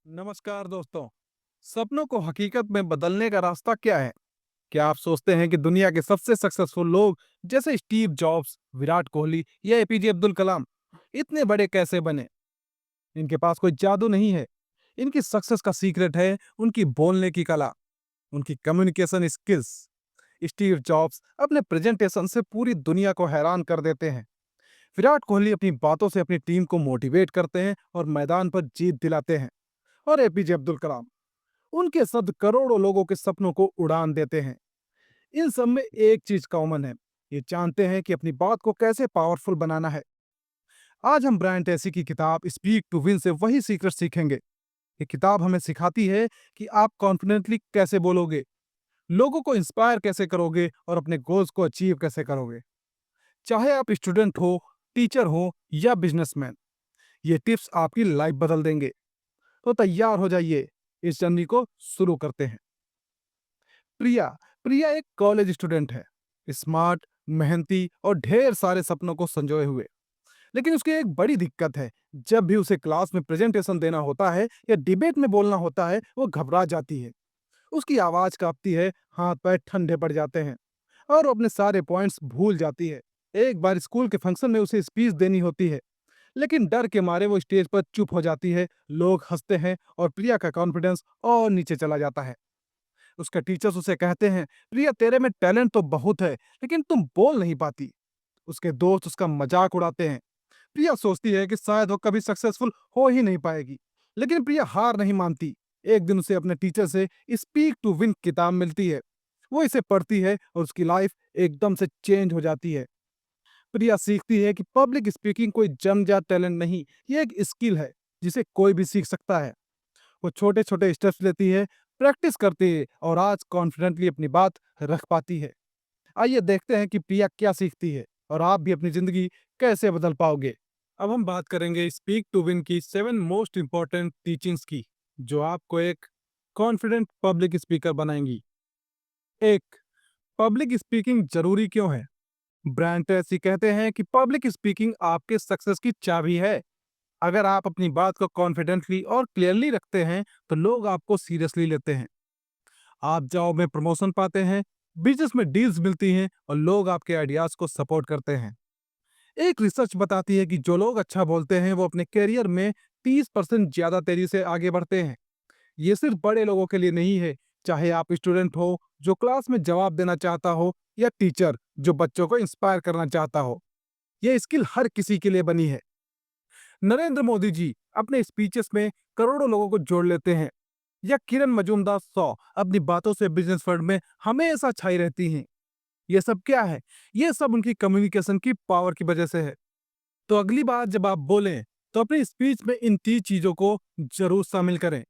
नमस्कार दोस्तों। सपनों को हकीकत में बदलने का रास्ता क्या है? क्या आप सोचते हैं कि दुनिया के सबसे सक्सेसफुल लोग जैसे स्टीव जॉब्स, विराट कोहली या एपीजे अब्दुल कलाम इतने बड़े कैसे बने? इनके पास कोई जादू नहीं है। इनकी सक्सेस का सीक्रेट है उनकी बोलने की कला, उनकी कम्युनिकेशन स्किल्स। स्टीव जॉब्स अपने प्रेजेंटेशन से पूरी दुनिया को हैरान कर देते हैं। विराट कोहली अपनी बातों से अपनी टीम को मोटिवेट करते हैं और मैदान पर जीत दिलाते हैं। और एपीजे अब्दुल कलाम, उनके शब्द करोड़ों लोगों के सपनों को उड़ान देते हैं। इन सब में एक चीज कॉमन है, ये जानते हैं कि अपनी बात को कैसे पावरफुल बनाना है। आज हम ब्रायन ट्रेसी की किताब स्पीक टू विन से वही सीक्रेट सीखेंगे। ये किताब हमें सिखाती है कि आप कॉन्फिडेंटली कैसे बोलोगे, लोगों को इंस्पायर कैसे करोगे और अपने गोल्स को अचीव कैसे करोगे। चाहे आप स्टूडेंट हो, टीचर हो या बिजनेसमैन, ये टिप्स आपकी लाइफ बदल देंगे। तो तैयार हो जाइए, इस जर्नी को शुरू करते हैं। प्रिया प्रिया एक कॉलेज स्टूडेंट है, स्मार्ट, मेहनती और ढेर सारे सपनों को संजोए हुए। लेकिन उसकी एक बड़ी दिक्कत है, जब भी उसे क्लास में प्रेजेंटेशन देना होता है या डिबेट में बोलना होता है, वो घबरा जाती है। उसकी आवाज कांपती है, हाथ पैर ठंडे पड़ जाते हैं और वो अपने सारे पॉइंट्स भूल जाती है। एक बार स्कूल के फंक्शन में उसे स्पीच देनी होती है, लेकिन डर के मारे वो स्टेज पर चुप हो जाती है। लोग हंसते हैं और प्रिया का कॉन्फिडेंस और नीचे चला जाता है। उसके टीचर्स उसे कहते हैं, प्रिया तेरे में टैलेंट तो बहुत है, लेकिन तुम बोल नहीं पाती। उसके दोस्त उसका मजाक उड़ाते हैं। प्रिया सोचती है कि शायद वो कभी सक्सेसफुल हो ही नहीं पाएगी, लेकिन प्रिया हार नहीं मानती। एक दिन उसे अपने टीचर से स्पीक टू विन किताब मिलती है। वो इसे पढ़ती है और उसकी लाइफ एकदम से चेंज हो जाती है। प्रिया सीखती है कि पब्लिक स्पीकिंग कोई जन्मजात टैलेंट नहीं, ये एक स्किल है जिसे कोई भी सीख सकता है। वो छोटे-छोटे स्टेप्स लेती है, प्रैक्टिस करती है और आज कॉन्फिडेंटली अपनी बात रख पाती है। आइए देखते हैं कि प्रिया क्या सीखती है और आप भी अपनी ज़िंदगी कैसे बदल पाओगे। अब हम बात करेंगे स्पीक टू विन की 7 मोस्ट इम्पोर्टेंट टीचिंग्स की, जो आपको एक कॉन्फिडेंट पब्लिक स्पीकर बनाएंगी। 1. पब्लिक स्पीकिंग ज़रूरी क्यों है? ब्रायन ट्रेसी कहते हैं कि पब्लिक स्पीकिंग आपके सक्सेस की चाबी है। अगर आप अपनी बात को कॉन्फिडेंटली और क्लियरली रखते हैं, तो लोग आपको सीरियसली लेते हैं। आप जॉब में प्रमोशन पाते हैं, बिजनेस में डील्स मिलती हैं और लोग आपके आइडियाज को सपोर्ट करते हैं। एक रिसर्च बताती है कि जो लोग अच्छा बोलते हैं वो अपने करियर में 30% ज्यादा तेजी से आगे बढ़ते हैं। ये सिर्फ बड़े लोगों के लिए नहीं है, चाहे आप स्टूडेंट हो जो क्लास में जवाब देना चाहता हो या टीचर जो बच्चों को इंस्पायर करना चाहता हो, ये स्किल हर किसी के लिए बनी है। नरेंद्र मोदी जी अपने स्पीचेस में करोड़ों लोगों को जोड़ लेते हैं, या किरण मजूमदार अपनी बातों से बिजनेस वर्ल्ड में हमेशा छाई रहती हैं। ये सब क्या है? ये सब उनकी कम्युनिकेशन की पावर की वजह से है। तो अगली बार जब आप बोलें, तो अपनी स्पीच में इन 3 चीजों को जरूर शामिल करें।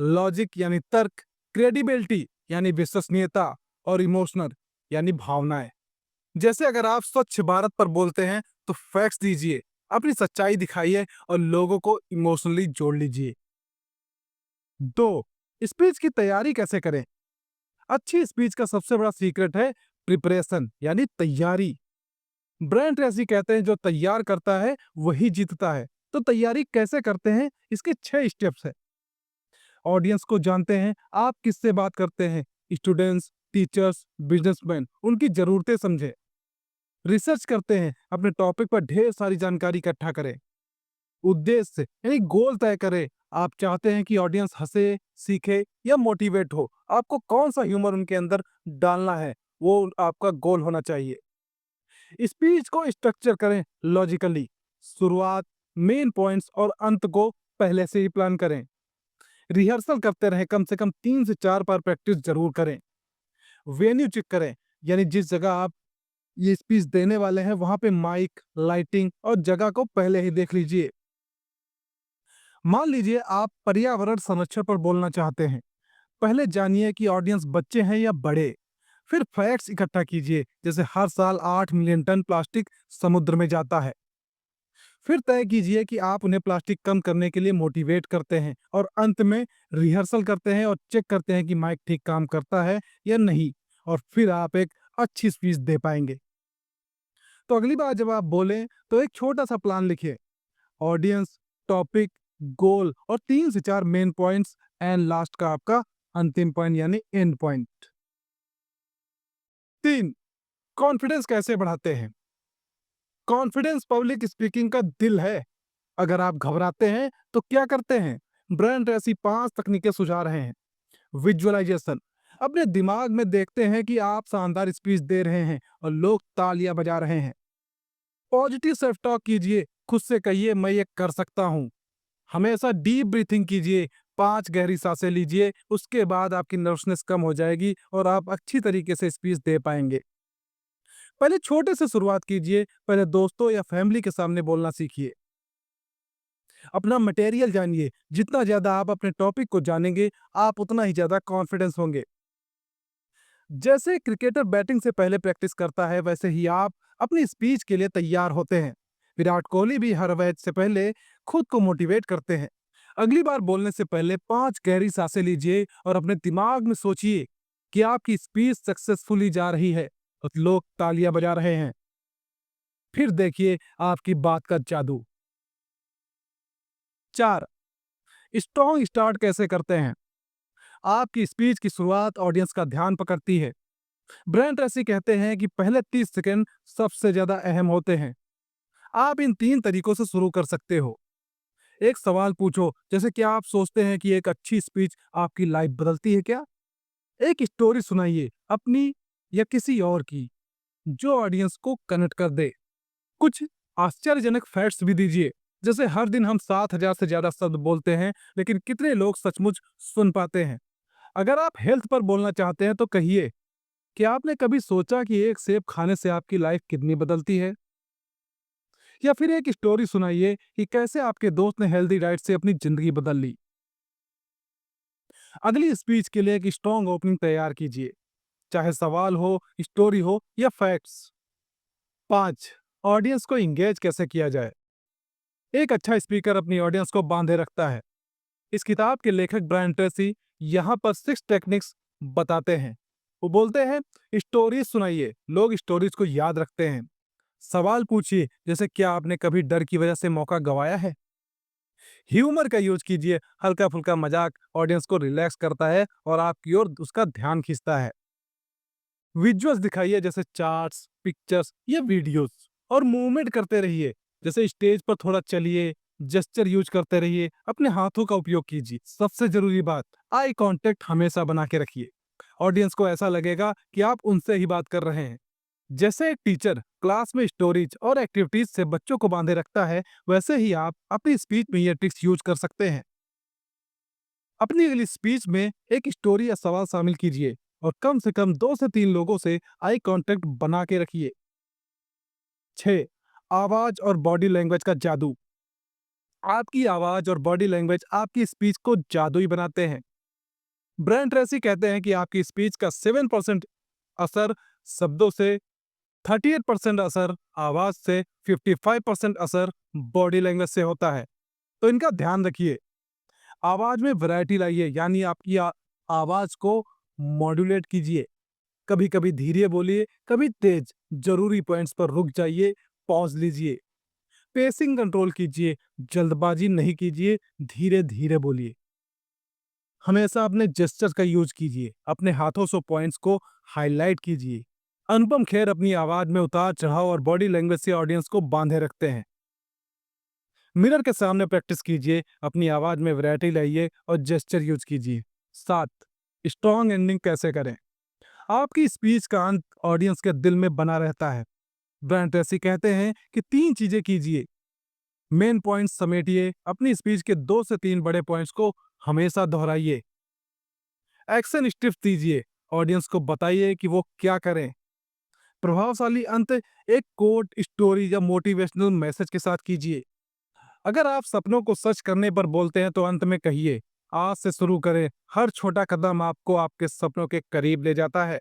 लॉजिक यानी तर्क, क्रेडिबिलिटी यानी विश्वसनीयता और इमोशनल यानी भावनाएं। जैसे अगर आप स्वच्छ भारत पर बोलते हैं, तो फैक्ट्स दीजिए, अपनी सच्चाई दिखाइए और लोगों को इमोशनली जोड़ लीजिए। 2. स्पीच की तैयारी कैसे करें? अच्छी स्पीच का सबसे बड़ा सीक्रेट है प्रिपरेशन यानी तैयारी। ब्रायन ट्रेसी कहते हैं, जो तैयार करता है वही जीतता है। तो तैयारी कैसे करते हैं? इसके 6 स्टेप्स है। ऑडियंस को जानते हैं, आप किससे बात करते हैं, स्टूडेंट्स, टीचर्स, बिजनेसमैन, उनकी जरूरतें समझे। रिसर्च करते हैं, अपने टॉपिक पर ढेर सारी जानकारी इकट्ठा करें। उद्देश्य यानी गोल तय करें, आप चाहते हैं कि ऑडियंस हंसे, सीखे या मोटिवेट हो। आपको कौन सा ह्यूमर उनके अंदर डालना है, वो आपका गोल होना चाहिए। स्पीच को स्ट्रक्चर करें लॉजिकली, शुरुआत, मेन पॉइंट्स और अंत को पहले से ही प्लान करें। रिहर्सल करते रहें, कम से कम 3 से 4 बार प्रैक्टिस जरूर करें। वेन्यू चेक करें, यानी जिस जगह आप ये स्पीच देने वाले हैं वहां पे माइक, लाइटिंग और जगह को पहले ही देख लीजिए। मान लीजिए आप पर्यावरण संरक्षण पर बोलना चाहते हैं, पहले जानिए कि ऑडियंस बच्चे हैं या बड़े। फिर फैक्ट्स इकट्ठा कीजिए, जैसे हर साल 8 मिलियन टन प्लास्टिक समुद्र में जाता है। फिर तय कीजिए कि आप उन्हें प्लास्टिक कम करने के लिए मोटिवेट करते हैं, और अंत में रिहर्सल करते हैं और चेक करते हैं कि माइक ठीक काम करता है या नहीं, और फिर आप एक अच्छी स्पीच दे पाएंगे। तो अगली बार जब आप बोलें, तो एक छोटा सा प्लान लिखिए। ऑडियंस, टॉपिक, गोल और 3 से 4 मेन पॉइंट्स एंड लास्ट का आपका अंतिम पॉइंट यानी एंड पॉइंट। 3 कॉन्फिडेंस कैसे बढ़ाते हैं? कॉन्फिडेंस पब्लिक स्पीकिंग का दिल है। अगर आप घबराते हैं तो क्या करते हैं? ब्रायन ट्रेसी 5 तकनीकें सुझा रहे हैं। विजुअलाइजेशन, अपने दिमाग में देखते हैं कि आप शानदार स्पीच दे रहे हैं और लोग तालियां बजा रहे हैं। पॉजिटिव सेल्फ टॉक कीजिए, खुद से कहिए मैं ये कर सकता हूँ। हमेशा डीप ब्रीथिंग कीजिए, 5 गहरी सांसें लीजिए, उसके बाद आपकी नर्वसनेस कम हो जाएगी और आप अच्छी तरीके से स्पीच दे पाएंगे। पहले छोटे से शुरुआत कीजिए, पहले दोस्तों या फैमिली के सामने बोलना सीखिए। अपना मटेरियल जानिए, जितना ज्यादा आप अपने टॉपिक को जानेंगे, आप उतना ही ज्यादा कॉन्फिडेंस होंगे। जैसे क्रिकेटर बैटिंग से पहले प्रैक्टिस करता है, वैसे ही आप अपनी स्पीच के लिए तैयार होते हैं। विराट कोहली भी हर मैच से पहले खुद को मोटिवेट करते हैं। अगली बार बोलने से पहले 5 गहरी सांसें लीजिए और अपने दिमाग में सोचिए कि आपकी स्पीच सक्सेसफुली जा रही है और लोग तालियां बजा रहे हैं। फिर देखिए आपकी बात का जादू। 4 स्ट्रॉन्ग स्टार्ट कैसे करते हैं? आपकी स्पीच की शुरुआत ऑडियंस का ध्यान पकड़ती है। ब्रायन ट्रेसी कहते हैं कि पहले 30 सेकंड सबसे ज्यादा अहम होते हैं। आप इन 3 तरीकों से शुरू कर सकते हो। एक सवाल पूछो, जैसे क्या आप सोचते हैं कि एक अच्छी स्पीच आपकी लाइफ बदलती है क्या? एक स्टोरी सुनाइए, अपनी या किसी और की, जो ऑडियंस को कनेक्ट कर दे। कुछ आश्चर्यजनक फैक्ट्स भी दीजिए, जैसे हर दिन हम 7,000 से ज्यादा शब्द बोलते हैं, लेकिन कितने लोग सचमुच सुन पाते हैं? अगर आप हेल्थ पर बोलना चाहते हैं तो कहिए, क्या आपने कभी सोचा कि एक सेब खाने से आपकी लाइफ कितनी बदलती है? या फिर एक स्टोरी सुनाइए कि कैसे आपके दोस्त ने हेल्दी डाइट से अपनी जिंदगी बदल ली। अगली स्पीच के लिए एक स्ट्रॉन्ग ओपनिंग तैयार कीजिए, चाहे सवाल हो, स्टोरी हो या फैक्ट्स। 5 ऑडियंस को इंगेज कैसे किया जाए? एक अच्छा स्पीकर अपनी ऑडियंस को बांधे रखता है। इस किताब के लेखक ब्रायन ट्रेसी यहाँ पर 6 टेक्निक्स बताते हैं। वो बोलते हैं, स्टोरीज सुनाइए, लोग स्टोरीज को याद रखते हैं। सवाल पूछिए, जैसे क्या आपने कभी डर की वजह से मौका गंवाया है? ह्यूमर का यूज कीजिए, हल्का फुल्का मजाक ऑडियंस को रिलैक्स करता है और आपकी ओर उसका ध्यान खींचता है। विजुअल्स दिखाइए, जैसे चार्ट्स, पिक्चर्स या वीडियोस, और मूवमेंट करते रहिए, जैसे स्टेज पर थोड़ा चलिए, जेस्चर यूज करते रहिए, अपने हाथों का उपयोग कीजिए। सबसे जरूरी बात, आई कांटेक्ट हमेशा बना के रखिए। ऑडियंस को ऐसा लगेगा कि आप उनसे ही बात कर रहे हैं। जैसे एक टीचर क्लास में स्टोरीज और एक्टिविटीज से बच्चों को बांधे रखता है, वैसे ही आप अपनी स्पीच में ये ट्रिक्स यूज कर सकते हैं। अपनी अगली स्पीच में एक स्टोरी या सवाल शामिल कीजिए और कम से कम 2 से 3 लोगों से आई कांटेक्ट बना के रखिए। 6 आवाज और बॉडी लैंग्वेज का जादू। आपकी आवाज और बॉडी लैंग्वेज आपकी स्पीच को जादुई बनाते हैं। ब्रायन ट्रेसी कहते हैं कि आपकी स्पीच का 7% असर शब्दों से, 38% असर आवाज से, 55% असर बॉडी लैंग्वेज से होता है। तो इनका ध्यान रखिए। आवाज में वैरायटी लाइए, यानी आपकी आवाज को मॉड्यूलेट कीजिए। कभी कभी धीरे बोलिए, कभी तेज। जरूरी पॉइंट्स पर रुक जाइए, पॉज लीजिए। पेसिंग कंट्रोल कीजिए, जल्दबाजी नहीं कीजिए, धीरे धीरे बोलिए। हमेशा अपने जेस्चर का यूज कीजिए, अपने हाथों से पॉइंट्स को हाईलाइट कीजिए। अनुपम खेर अपनी आवाज में उतार चढ़ाव और बॉडी लैंग्वेज से ऑडियंस को बांधे रखते हैं। मिरर के सामने प्रैक्टिस कीजिए, अपनी आवाज में वैरायटी लाइए और जेस्चर यूज कीजिए। 7 स्ट्रॉन्ग एंडिंग कैसे करें? आपकी स्पीच का अंत ऑडियंस के दिल में बना रहता है। ब्रायन ट्रेसी कहते हैं कि 3 चीजें कीजिए। मेन पॉइंट्स समेटिए, अपनी स्पीच के 2 से 3 बड़े पॉइंट्स को हमेशा दोहराइए। एक्शन स्टिप्स दीजिए, ऑडियंस को बताइए कि वो क्या करें। प्रभावशाली अंत एक कोट, स्टोरी या मोटिवेशनल मैसेज के साथ कीजिए। अगर आप सपनों को सच करने पर बोलते हैं तो अंत में कहिए, आज से शुरू करें, हर छोटा कदम आपको आपके सपनों के करीब ले जाता है।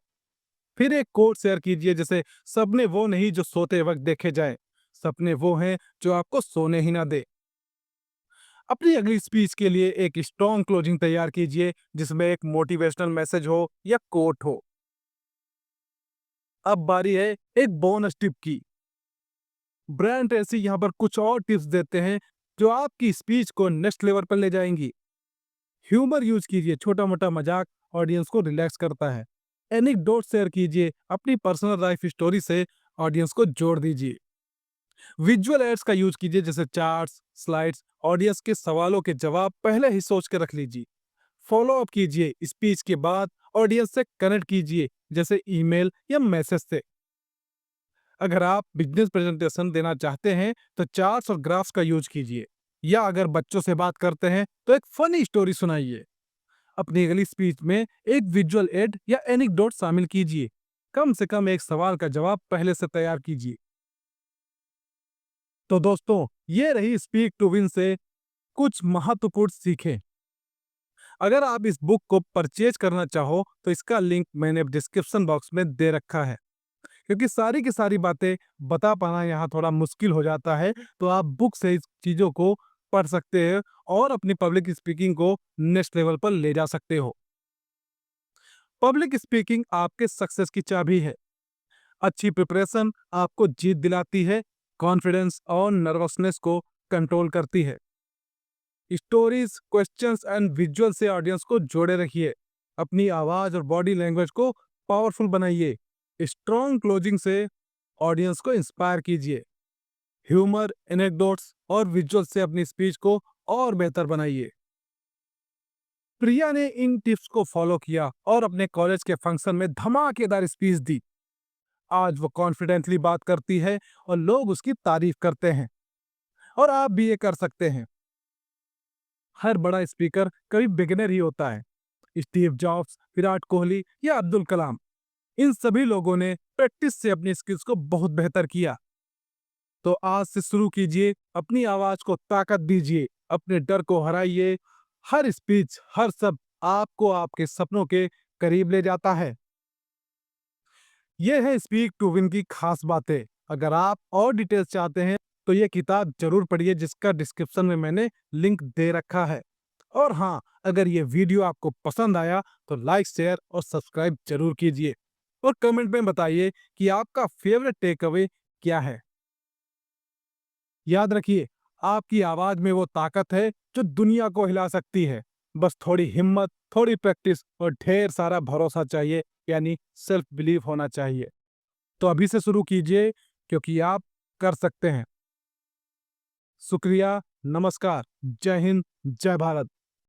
फिर एक कोट शेयर कीजिए, जैसे सपने वो नहीं जो सोते वक्त देखे जाएं, सपने वो हैं जो आपको सोने ही ना दे। अपनी अगली स्पीच के लिए एक स्ट्रॉन्ग क्लोजिंग तैयार कीजिए, जिसमें एक मोटिवेशनल मैसेज हो या कोट हो। अब बारी है एक बोनस टिप की। ब्रायन ट्रेसी यहाँ पर कुछ और टिप्स देते हैं जो आपकी स्पीच को नेक्स्ट लेवल पर ले जाएंगी। ह्यूमर यूज कीजिए, छोटा मोटा मजाक ऑडियंस को रिलैक्स करता है। एनेक्डोट शेयर कीजिए, अपनी पर्सनल लाइफ स्टोरी से ऑडियंस को जोड़ दीजिए। विजुअल एड्स का यूज कीजिए, जैसे चार्ट्स, स्लाइड्स, ऑडियंस के सवालों के जवाब पहले ही सोच के रख लीजिए। फॉलो अप कीजिए, स्पीच के बाद ऑडियंस से कनेक्ट कीजिए, जैसे ईमेल या मैसेज से। अगर आप बिजनेस प्रेजेंटेशन देना चाहते हैं तो चार्ट्स और ग्राफ्स का यूज कीजिए, या अगर बच्चों से बात करते हैं तो एक फनी स्टोरी सुनाइए। अपनी अगली स्पीच में एक विजुअल एड या एनेक्डोट शामिल कीजिए। कम से कम एक सवाल का जवाब पहले से तैयार कीजिए। तो दोस्तों, ये रही स्पीक टू विन से कुछ महत्वपूर्ण सीखें। अगर आप इस बुक को परचेज करना चाहो तो इसका लिंक मैंने डिस्क्रिप्शन बॉक्स में दे रखा है। क्योंकि सारी की सारी बातें बता पाना यहाँ थोड़ा मुश्किल हो जाता है, तो आप बुक से इस चीज़ों को पढ़ सकते हैं और अपनी पब्लिक स्पीकिंग को नेक्स्ट लेवल पर ले जा सकते हो। पब्लिक स्पीकिंग आपके सक्सेस की चाबी है। अच्छी प्रिपरेशन आपको जीत दिलाती है, कॉन्फिडेंस और नर्वसनेस को कंट्रोल करती है। स्टोरीज, क्वेश्चंस एंड विजुअल से ऑडियंस को जोड़े रखिए। अपनी आवाज और बॉडी लैंग्वेज को पावरफुल बनाइए। स्ट्रॉन्ग क्लोजिंग से ऑडियंस को इंस्पायर कीजिए। ह्यूमर, एनेक्डोट्स और विजुअल से अपनी स्पीच को और बेहतर बनाइए। प्रिया ने इन टिप्स को फॉलो किया और अपने कॉलेज के फंक्शन में धमाकेदार स्पीच दी। आज वो कॉन्फिडेंटली बात करती है और लोग उसकी तारीफ करते हैं। और आप भी ये कर सकते हैं। हर बड़ा स्पीकर कभी बिगिनर ही होता है। स्टीव जॉब्स, विराट कोहली या अब्दुल कलाम, इन सभी लोगों ने प्रैक्टिस से अपनी स्किल्स को बहुत बेहतर किया। तो आज से शुरू कीजिए, अपनी आवाज को ताकत दीजिए, अपने डर को हराइए। हर स्पीच, हर शब्द आपको आपके सपनों के करीब ले जाता है। ये है स्पीक टू विन की खास बातें। अगर आप और डिटेल्स चाहते हैं तो ये किताब जरूर पढ़िए, जिसका डिस्क्रिप्शन में मैंने लिंक दे रखा है। और हाँ, अगर ये वीडियो आपको पसंद आया तो लाइक, शेयर और सब्सक्राइब जरूर कीजिए। और कमेंट में बताइए कि आपका फेवरेट टेक अवे क्या है। याद रखिए, आपकी आवाज में वो ताकत है जो दुनिया को हिला सकती है। बस थोड़ी हिम्मत, थोड़ी प्रैक्टिस और ढेर सारा भरोसा चाहिए, यानी सेल्फ बिलीव होना चाहिए। तो अभी से शुरू कीजिए, क्योंकि आप कर सकते हैं। शुक्रिया, नमस्कार, जय हिंद, जय भारत।